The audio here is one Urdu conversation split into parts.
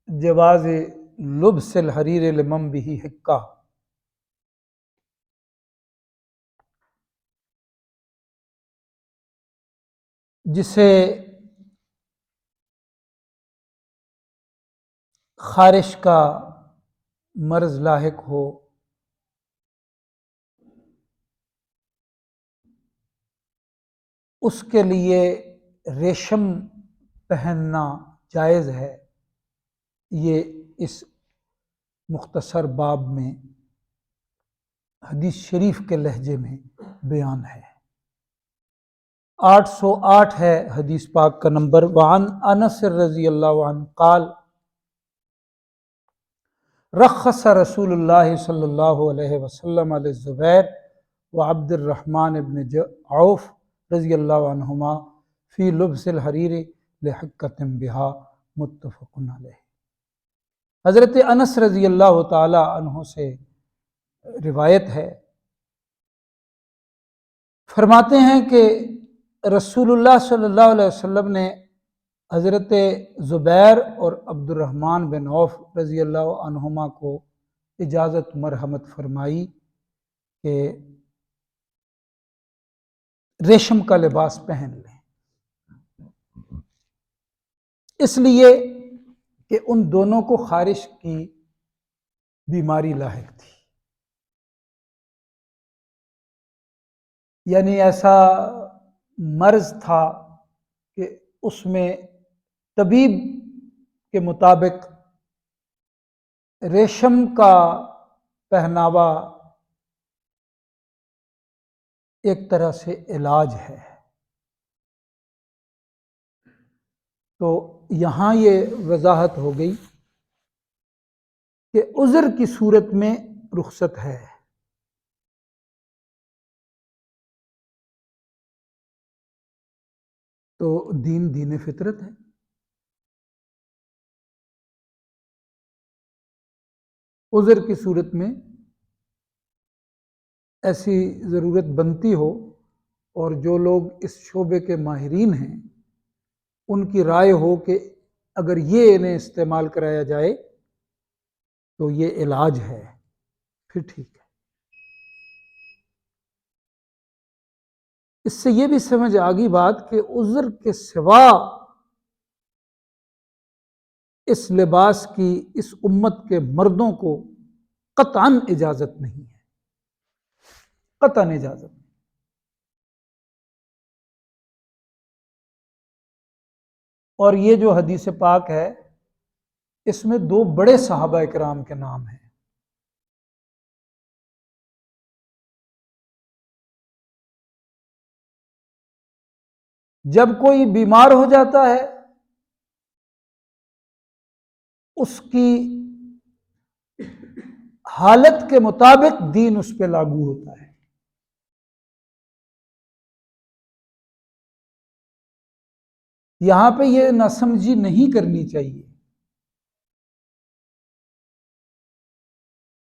جواز لبس الحریر لمن به حقہ، جسے خارش کا مرض لاحق ہو اس کے لیے ریشم پہننا جائز ہے، یہ اس مختصر باب میں حدیث شریف کے لہجے میں بیان ہے۔ 808 ہے حدیث پاک کا نمبر۔ وعن انس رضی اللہ عنہ قال رخص رسول اللہ صلی اللہ علیہ وسلم علی الزبیر وعبد الرحمن بن عوف رضی اللہ عنہما فی لبس الحریر لحقۃ بہا، متفق علیہ۔ حضرت انس رضی اللہ تعالی عنہ سے روایت ہے، فرماتے ہیں کہ رسول اللہ صلی اللہ علیہ وسلم نے حضرت زبیر اور عبد الرحمن بن عوف رضی اللہ عنہما کو اجازت مرحمت فرمائی کہ ریشم کا لباس پہن لیں، اس لیے کہ ان دونوں کو خارش کی بیماری لاحق تھی، یعنی ایسا مرض تھا کہ اس میں طبیب کے مطابق ریشم کا پہناوا ایک طرح سے علاج ہے۔ تو یہاں یہ وضاحت ہو گئی کہ عذر کی صورت میں رخصت ہے، تو دین فطرت ہے۔ عذر کی صورت میں ایسی ضرورت بنتی ہو اور جو لوگ اس شعبے کے ماہرین ہیں ان کی رائے ہو کہ اگر یہ انہیں استعمال کرایا جائے تو یہ علاج ہے، پھر ٹھیک ہے۔ اس سے یہ بھی سمجھ آگئی بات کہ عذر کے سوا اس لباس کی اس امت کے مردوں کو قطعاً اجازت نہیں ہے، قطعاً اجازت نہیں۔ اور یہ جو حدیث پاک ہے اس میں دو بڑے صحابہ کرام کے نام ہیں، جب کوئی بیمار ہو جاتا ہے اس کی حالت کے مطابق دین اس پہ لاگو ہوتا ہے۔ یہاں پہ یہ ناسمجھی نہیں کرنی چاہیے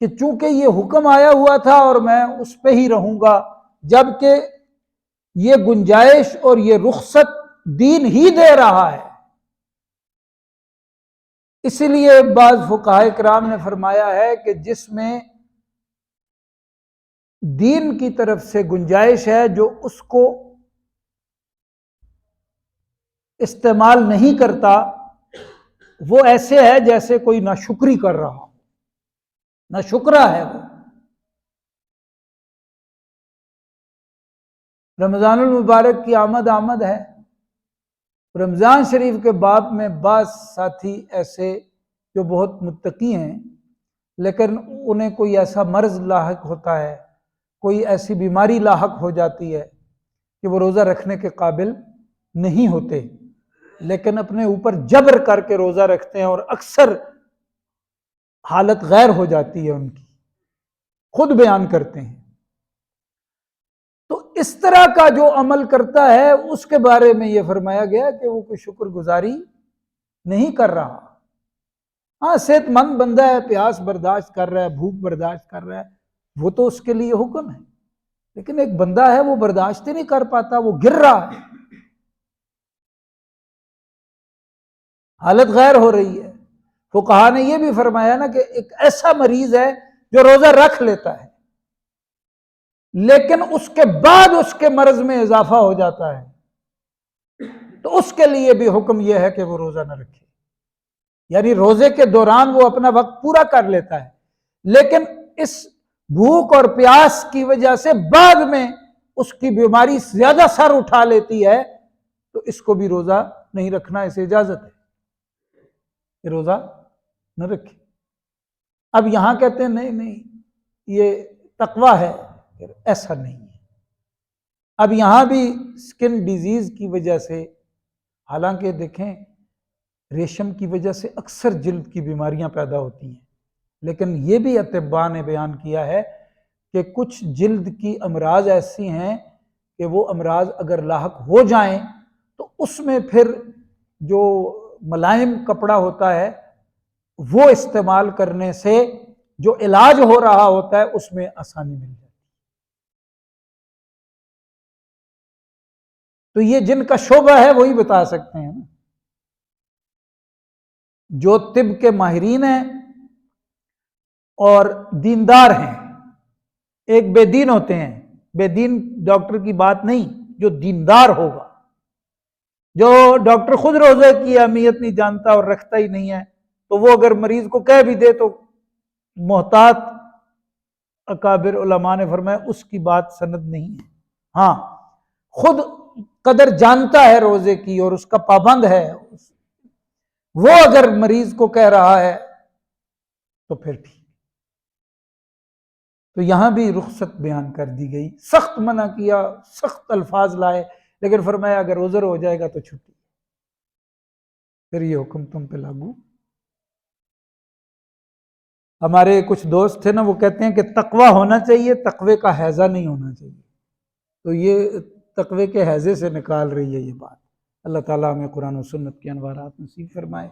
کہ چونکہ یہ حکم آیا ہوا تھا اور میں اس پہ ہی رہوں گا، جبکہ یہ گنجائش اور یہ رخصت دین ہی دے رہا ہے۔ اسی لیے بعض فقہاء کرام نے فرمایا ہے کہ جس میں دین کی طرف سے گنجائش ہے جو اس کو استعمال نہیں کرتا وہ ایسے ہے جیسے کوئی ناشکری کر رہا ہو، ناشکرا ہے وہ۔ رمضان المبارک کی آمد ہے، رمضان شریف کے باب میں بعض ساتھی ایسے جو بہت متقی ہیں لیکن انہیں کوئی ایسا مرض لاحق ہوتا ہے، کوئی ایسی بیماری لاحق ہو جاتی ہے کہ وہ روزہ رکھنے کے قابل نہیں ہوتے، لیکن اپنے اوپر جبر کر کے روزہ رکھتے ہیں اور اکثر حالت غیر ہو جاتی ہے ان کی، خود بیان کرتے ہیں۔ تو اس طرح کا جو عمل کرتا ہے اس کے بارے میں یہ فرمایا گیا کہ وہ کوئی شکر گزاری نہیں کر رہا۔ ہاں صحت مند بندہ ہے، پیاس برداشت کر رہا ہے، بھوک برداشت کر رہا ہے، وہ تو اس کے لیے حکم ہے، لیکن ایک بندہ ہے وہ برداشت ہی نہیں کر پاتا، وہ گر رہا ہے، حالت غیر ہو رہی ہے، فقہا نے یہ بھی فرمایا نا کہ ایک ایسا مریض ہے جو روزہ رکھ لیتا ہے لیکن اس کے بعد اس کے مرض میں اضافہ ہو جاتا ہے، تو اس کے لیے بھی حکم یہ ہے کہ وہ روزہ نہ رکھے، یعنی روزے کے دوران وہ اپنا وقت پورا کر لیتا ہے لیکن اس بھوک اور پیاس کی وجہ سے بعد میں اس کی بیماری زیادہ سر اٹھا لیتی ہے، تو اس کو بھی روزہ نہیں رکھنا، اسے اجازت ہے کہ روزہ نہ رکھے۔ اب یہاں کہتے ہیں نہیں یہ تقویٰ ہے، ایسا نہیں ہے۔ اب یہاں بھی سکن ڈیزیز کی وجہ سے، حالانکہ دیکھیں ریشم کی وجہ سے اکثر جلد کی بیماریاں پیدا ہوتی ہیں، لیکن یہ بھی اطباء نے بیان کیا ہے کہ کچھ جلد کی امراض ایسی ہیں کہ وہ امراض اگر لاحق ہو جائیں تو اس میں پھر جو ملائم کپڑا ہوتا ہے وہ استعمال کرنے سے جو علاج ہو رہا ہوتا ہے اس میں آسانی مل جاتی ہے۔ تو یہ جن کا شعبہ ہے وہی بتا سکتے ہیں نا، جو طب کے ماہرین ہیں اور دیندار ہیں۔ ایک بے دین ہوتے ہیں، بے دین ڈاکٹر کی بات نہیں، جو دیندار ہوگا، جو ڈاکٹر خود روزے کی اہمیت نہیں جانتا اور رکھتا ہی نہیں ہے، تو وہ اگر مریض کو کہہ بھی دے تو محتاط اکابر علماء نے فرمایا اس کی بات سند نہیں ہے۔ ہاں خود قدر جانتا ہے روزے کی اور اس کا پابند ہے، وہ اگر مریض کو کہہ رہا ہے تو پھر ٹھیک۔ تو یہاں بھی رخصت بیان کر دی گئی، سخت منع کیا، سخت الفاظ لائے، لیکن فرمایا اگر عذر ہو جائے گا تو چھٹی، پھر یہ حکم تم پہ لاگو۔ ہمارے کچھ دوست تھے نا، وہ کہتے ہیں کہ تقوی ہونا چاہیے، تقوی کا ہیضہ نہیں ہونا چاہیے، تو یہ تقوی کے ہیضے سے نکال رہی ہے یہ بات۔ اللہ تعالیٰ ہمیں قرآن و سنت کے انوارات نصیب فرمائے۔